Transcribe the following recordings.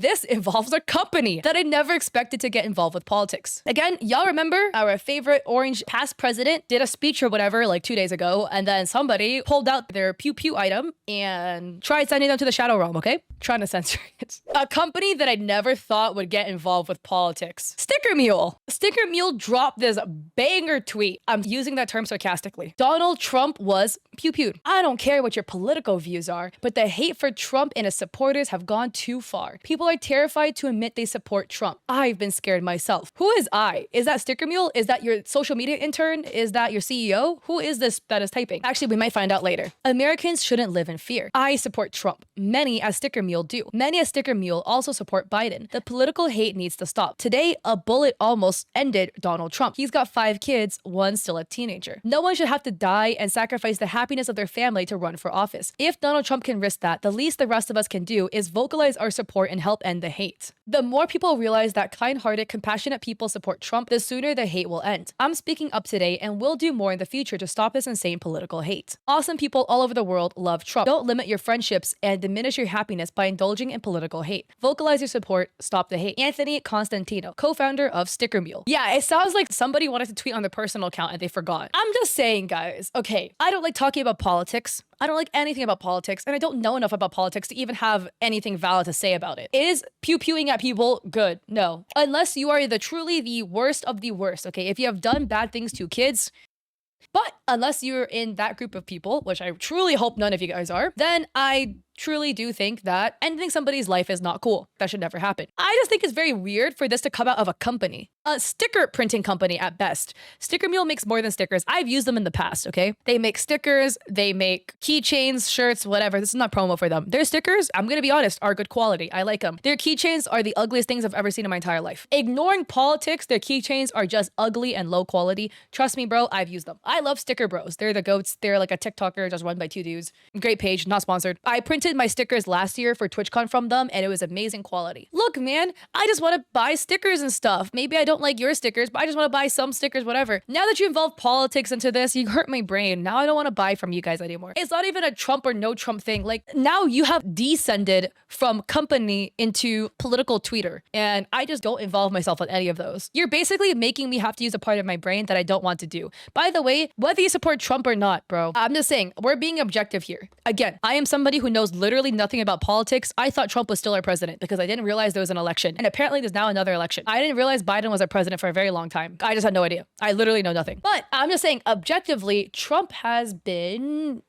This involves a company that I never expected to get involved with politics. Again, y'all remember our favorite orange past president did a speech or whatever like 2 days ago, and then somebody pulled out their pew pew item and tried sending them to the shadow realm, okay? Trying to censor it. A company that I never thought would get involved with politics. Sticker Mule. Sticker Mule dropped this banger tweet. I'm using that term sarcastically. Donald Trump was pew-pewed. I don't care what your political views are, but the hate for Trump and his supporters have gone too far. People are terrified to admit they support Trump. I've been scared myself. Who is I? Is that Sticker Mule? Is that your social media intern? Is that your CEO? Who is this that is typing? Actually, we might find out later. Americans shouldn't live in fear. I support Trump. Many, as Sticker Mule do. Many, as Sticker Mule, also support Biden. The political hate needs to stop. Today, a bullet almost ended Donald Trump. He's got 5 kids, one still a teenager. No one should have to die and sacrifice the happiness of their family to run for office. If Donald Trump can risk that, the least the rest of us can do is vocalize our support and help end the hate. The more people realize that kind-hearted, compassionate people support Trump, the sooner the hate will end. I'm speaking up today and will do more in the future to stop this insane political hate. Awesome people all over the world love Trump. Don't limit your friendships and diminish your happiness by indulging in political hate. Vocalize your support, stop the hate. Anthony Constantino, co-founder of Sticker Mule. Yeah, it sounds like somebody wanted to tweet on their personal account and they forgot. I'm just saying, guys, okay, I don't like talking about politics. I don't like anything about politics, and I don't know enough about politics to even have anything valid to say about it. Is pew-pewing at people good? No. Unless you are truly the worst of the worst, okay? If you have done bad things to kids, but unless you're in that group of people, which I truly hope none of you guys are, then I truly do think that ending somebody's life is not cool. That should never happen. I just think it's very weird for this to come out of a company. A sticker printing company at best. Sticker Mule makes more than stickers. I've used them in the past, okay? They make stickers, they make keychains, shirts, whatever. This is not promo for them. Their stickers, I'm gonna be honest, are good quality. I like them. Their keychains are the ugliest things I've ever seen in my entire life. Ignoring politics, their keychains are just ugly and low quality. Trust me, bro, I've used them. I love Sticker Bros. They're the goats. They're like a TikToker just run by 2 dudes. Great page, not sponsored. I printed my stickers last year for TwitchCon from them, and it was amazing quality. Look, man, I just want to buy stickers and stuff. Maybe I don't like your stickers, but I just want to buy some stickers, whatever. Now that you involve politics into this, you hurt my brain. Now I don't want to buy from you guys anymore. It's not even a Trump or no Trump thing. Like, now you have descended from company into political tweeter, and I just don't involve myself with any of those. You're basically making me have to use a part of my brain that I don't want to do. By the way, whether you support Trump or not, bro, I'm just saying, we're being objective here. Again, I am somebody who knows literally nothing about politics. I thought Trump was still our president because I didn't realize there was an election. And apparently there's now another election. I didn't realize Biden was our president for a very long time. I just had no idea. I literally know nothing. But I'm just saying, objectively, Trump has been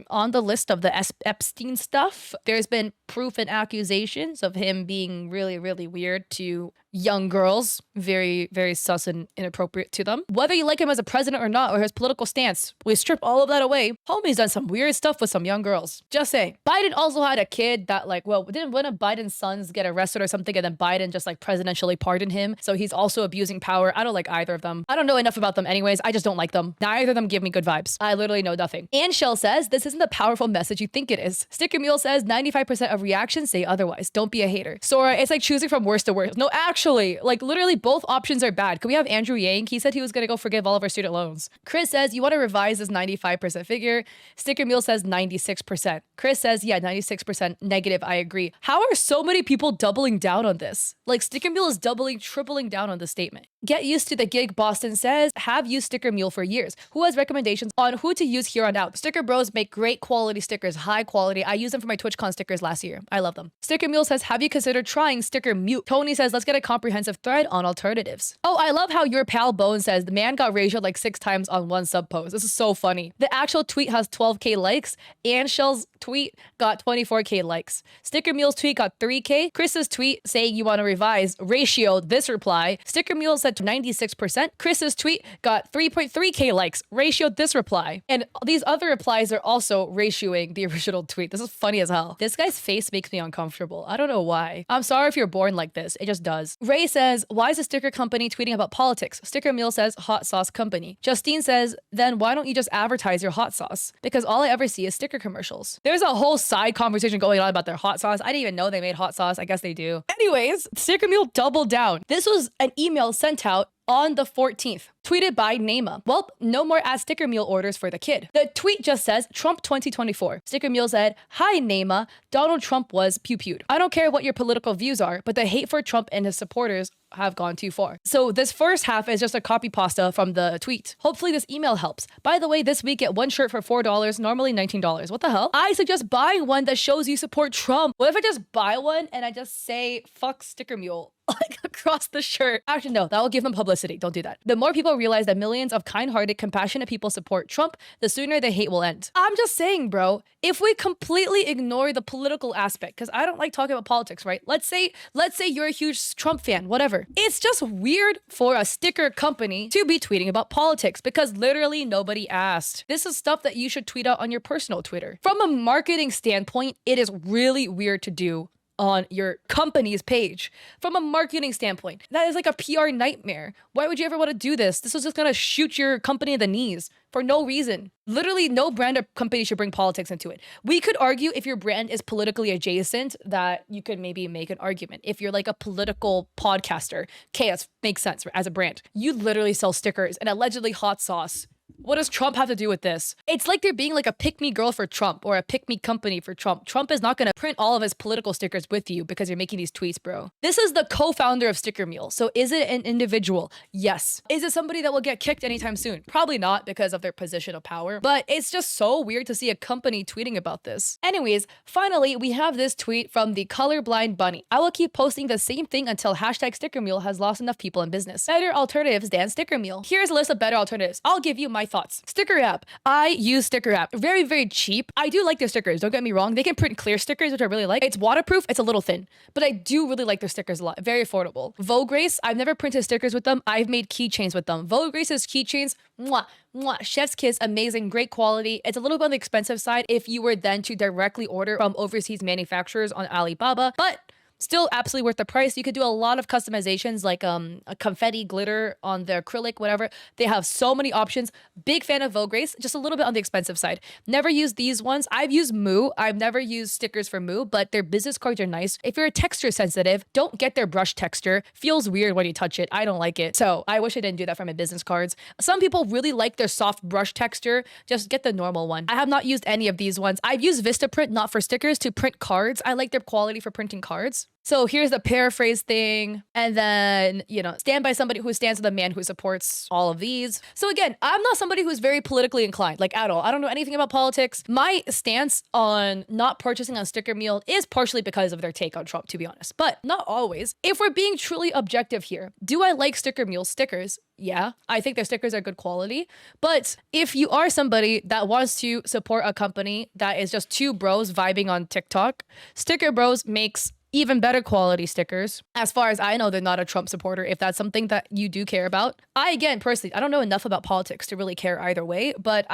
on the list of the Epstein stuff. There's been proof and accusations of him being really, really weird to young girls. Very, very sus and inappropriate to them. Whether you like him as a president or not, or his political stance, we strip all of that away. Homie's done some weird stuff with some young girls. Just saying. Biden also had a kid that didn't one of Biden's sons get arrested or something, and then Biden just presidentially pardoned him. So he's also abusing power. I don't like either of them. I don't know enough about them anyways. I just don't like them. Neither of them give me good vibes. I literally know nothing. And Shell says, this isn't the powerful message you think it is. Sticker Mule says, 95% of reactions say otherwise. Don't be a hater. Sora, it's like choosing from worst to worst. No, actually, literally both options are bad. Can we have Andrew Yang? He said he was gonna go forgive all of our student loans. Chris says, you want to revise this 95% figure. Sticker Mule says 96%. Chris says, yeah, 96% negative. I agree. How are so many people doubling down on this? Sticker Mule is doubling, tripling down on the statement. Get used to the gig, Boston says. Have used Sticker Mule for years. Who has recommendations on who to use here on out? Sticker Bros make great quality stickers, high quality. I used them for my TwitchCon stickers last year. I love them. Sticker Mule says, have you considered trying Sticker Mute? Tony says, let's get a comprehensive thread on alternatives. Oh, I love how your pal Bone says the man got ratioed 6 times on one sub post. This is so funny. The actual tweet has 12K likes, and Shell's tweet got 24K likes. Sticker Mule's tweet got 3K. Chris's tweet saying you want to revise ratioed this reply. Sticker Mule said 96%. Chris's tweet got 3.3K likes, ratioed this reply. And these other replies are also ratioing the original tweet. This is funny as hell. This guy's face makes me uncomfortable. I don't know why. I'm sorry if you're born like this. It just does. Ray says, why is a sticker company tweeting about politics? Sticker Mule says, hot sauce company. Justine says, then why don't you just advertise your hot sauce? Because all I ever see is sticker commercials. There's a whole side conversation going on about their hot sauce. I didn't even know they made hot sauce. I guess they do. Anyways, Sticker Mule doubled down. This was an email sent out on the 14th. Tweeted by Nema. Well, no more add sticker Mule orders for the kid. The tweet just says, Trump 2024. Sticker Mule said, hi Nema, Donald Trump was pew-pewed. I don't care what your political views are, but the hate for Trump and his supporters have gone too far. So this first half is just a copy pasta from the tweet. Hopefully this email helps. By the way, this week get one shirt for $4, normally $19. What the hell? I suggest buying one that shows you support Trump. What if I just buy one and I just say, fuck Sticker Mule? Like across the shirt. Actually, no, that will give them publicity. Don't do that. The more people realize that millions of kind-hearted, compassionate people support Trump, the sooner the hate will end. I'm just saying, bro, if we completely ignore the political aspect, because I don't like talking about politics, right? Let's say you're a huge Trump fan, whatever. It's just weird for a sticker company to be tweeting about politics because literally nobody asked. This is stuff that you should tweet out on your personal Twitter. From a marketing standpoint, it is really weird to do on your company's page. From a marketing standpoint, that is like a PR nightmare. Why would you ever want to do this? This is just gonna shoot your company in the knees for no reason. Literally no brand or company should bring politics into it. We could argue if your brand is politically adjacent that you could maybe make an argument. If you're like a political podcaster, okay, that makes sense as a brand. You literally sell stickers and allegedly hot sauce. What does Trump have to do with this? It's like they're being like a pick-me girl for Trump or a pick-me company for Trump. Trump is not going to print all of his political stickers with you because you're making these tweets, bro. This is the co-founder of Sticker Mule. So is it an individual? Yes. Is it somebody that will get kicked anytime soon? Probably not because of their position of power. But it's just so weird to see a company tweeting about this. Anyways, finally, we have this tweet from the colorblind bunny. I will keep posting the same thing until hashtag Sticker Mule has lost enough people in business. Better alternatives than Sticker Mule. Here's a list of better alternatives. I'll give you my thoughts. Sticker app. I use Sticker app. Very, very cheap. I do like their stickers. Don't get me wrong. They can print clear stickers, which I really like. It's waterproof. It's a little thin, but I do really like their stickers a lot. Very affordable. Vogue Grace. I've never printed stickers with them. I've made keychains with them. Vogue Grace's keychains, mwah, mwah, chef's kiss, amazing, great quality. It's a little bit on the expensive side if you were then to directly order from overseas manufacturers on Alibaba, but still absolutely worth the price. You could do a lot of customizations like a confetti glitter on the acrylic, whatever. They have so many options. Big fan of Vogue Grace, just a little bit on the expensive side. Never used these ones. I've used Moo. I've never used stickers for Moo, but their business cards are nice. If you're texture sensitive, don't get their brush texture. Feels weird when you touch it. I don't like it. So I wish I didn't do that for my business cards. Some people really like their soft brush texture. Just get the normal one. I have not used any of these ones. I've used Vistaprint, not for stickers, to print cards. I like their quality for printing cards. So here's the paraphrase thing. And then, stand by somebody who stands with a man who supports all of these. So again, I'm not somebody who's very politically inclined, like at all. I don't know anything about politics. My stance on not purchasing on Sticker Mule is partially because of their take on Trump, to be honest, but not always. If we're being truly objective here, do I like Sticker Mule stickers? Yeah, I think their stickers are good quality. But if you are somebody that wants to support a company that is just two bros vibing on TikTok, Sticker Bros makes even better quality stickers. As far as I know, they're not a Trump supporter, if that's something that you do care about. Again, personally, I don't know enough about politics to really care either way, but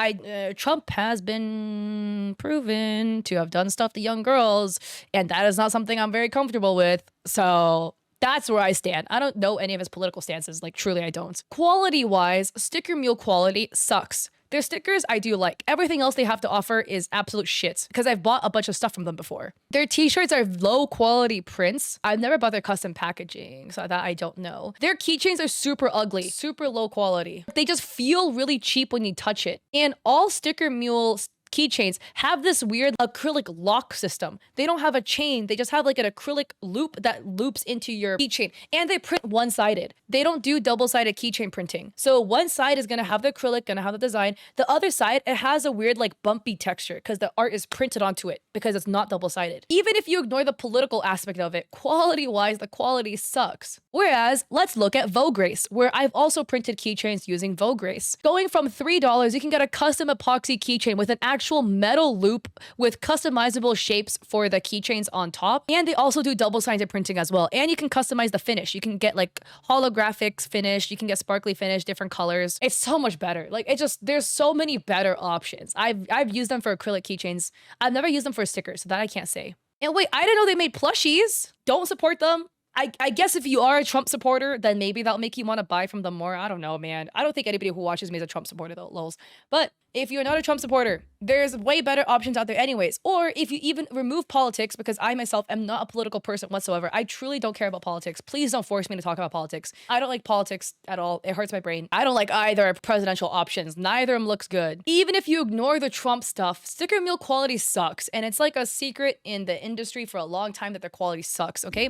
Trump has been proven to have done stuff to young girls, and that is not something I'm very comfortable with. So that's where I stand. I don't know any of his political stances, like truly I don't. Quality-wise, Sticker Mule quality sucks. Their stickers, I do like. Everything else they have to offer is absolute shit because I've bought a bunch of stuff from them before. Their t-shirts are low quality prints. I've never bought their custom packaging, so that I don't know. Their keychains are super ugly, super low quality. They just feel really cheap when you touch it. And all Sticker Mule keychains have this weird acrylic lock system. They don't have a chain. They just have like an acrylic loop that loops into your keychain, and they print one-sided. They don't do double-sided keychain printing. So one side is going to have the acrylic, going to have the design. The other side, it has a weird like bumpy texture because the art is printed onto it because it's not double-sided. Even if you ignore the political aspect of it, quality-wise, the quality sucks. Whereas, let's look at Vogue Grace, where I've also printed keychains using Vogue Grace. Going from $3, you can get a custom epoxy keychain with an actual metal loop with customizable shapes for the keychains on top. And they also do double-sided printing as well. And you can customize the finish. You can get like holographics finish. You can get sparkly finish, different colors. It's so much better. Like there's so many better options. I've used them for acrylic keychains. I've never used them for stickers, so that I can't say. And wait, I didn't know they made plushies. Don't support them. I guess if you are a Trump supporter, then maybe that'll make you want to buy from them more. I don't know, man. I don't think anybody who watches me is a Trump supporter, though, lols. But if you're not a Trump supporter, there's way better options out there anyways. Or if you even remove politics, because I myself am not a political person whatsoever. I truly don't care about politics. Please don't force me to talk about politics. I don't like politics at all. It hurts my brain. I don't like either presidential options. Neither of them looks good. Even if you ignore the Trump stuff, sticker meal quality sucks. And it's like a secret in the industry for a long time that their quality sucks, okay?